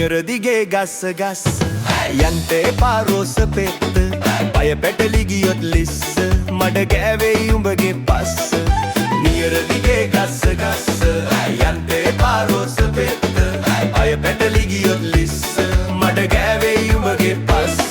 නියර දිගේ ගස්ස ගස්ස යන්ට එපා රෝස පෙත්ත පය පැටලි ගියොත් ලිස්ස මඩ ගෑවෙයි උඹගේ පස්ස නියර දිගේ ගස්ස ගස්ස යන්ට එපා රෝස පෙත්ත පය පැටලි ගියොත් ලිස්ස මඩ ගෑවෙයි උඹගේ පස්ස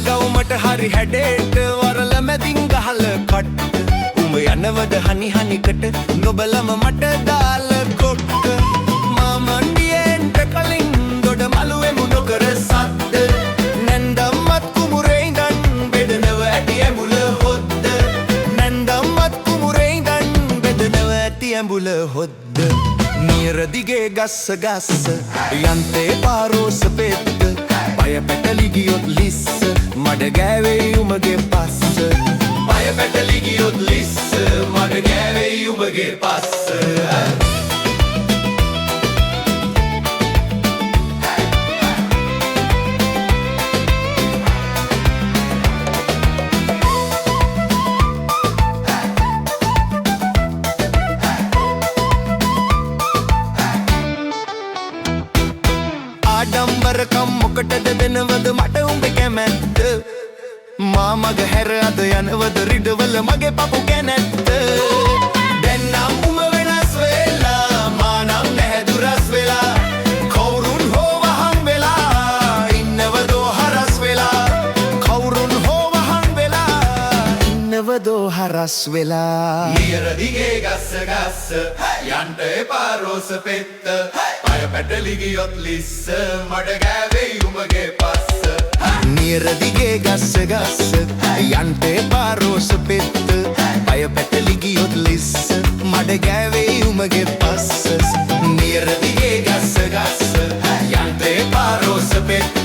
ගවුමට හරි හැඩේට වරල මැදින් ගහල කට්ට උඹ යනවද හනි හනිකට නොබලම මට දාල කොට්ට මාමණ්ඩියෙන්ට කලින් දොඩ මළුවෙමු නොකර සද්ද නැන්දම්මත් කුමුරේ ඉඳන් බෙදනව ඇති ඇඹුල හොද්ද නැන්දම්මත් කුමුරේ ඉඳන් බෙදනව ඇති ඇඹුල හොද්ද නියර දිගේ ගස්ස ගස්ස යන්ට එපා රෝස පෙත්ත පය පැටලි ගියොත් ලිස්ස මඩ ගෑවෙයි උඹගේ පස්ස පය පැටලි ගියොත් ලිස්ස මඩ ගෑවෙයි උඹගේ පස්ස ආඩම්බරකම් මොකටද දෙනවද මට උඹ කැමැත්ත මා මග හැර අද යනවද රිඩවල මගේ පපු කැනැත්ත දැන් නම් උඹ වෙනස් වෙලා මා නම් නැහැ දුරස් වෙලා කවුරුන් හෝ වහන් වෙලා ඉන්නවදෝ හරස් වෙලා කවුරුන් හෝ වහන් වෙලා ඉන්නවදෝ හරස් වෙලා නියර දිගේ ගස්ස ගස්ස යන්ට එපා රෝස පෙත්ත පය පැටලි ගියොත් ලිස්ස මඩ ගෑවෙයි උඹගේ පස්ස නියර දිගේ ගස්ස ගස්ස යන්ට එපා රෝස පෙත්ත පය පැටලි ගියොත් ලිස්ස මඩ ගෑවෙයි උඹගේ පස්ස නියර දිගේ ගස්ස ගස්ස යන්ට එපා රෝස පෙත්ත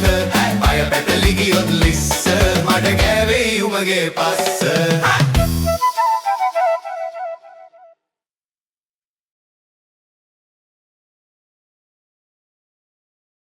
පය පැටලි ගියොත් ලිස්ස මඩ ගෑවෙයි උඹගේ පස්ස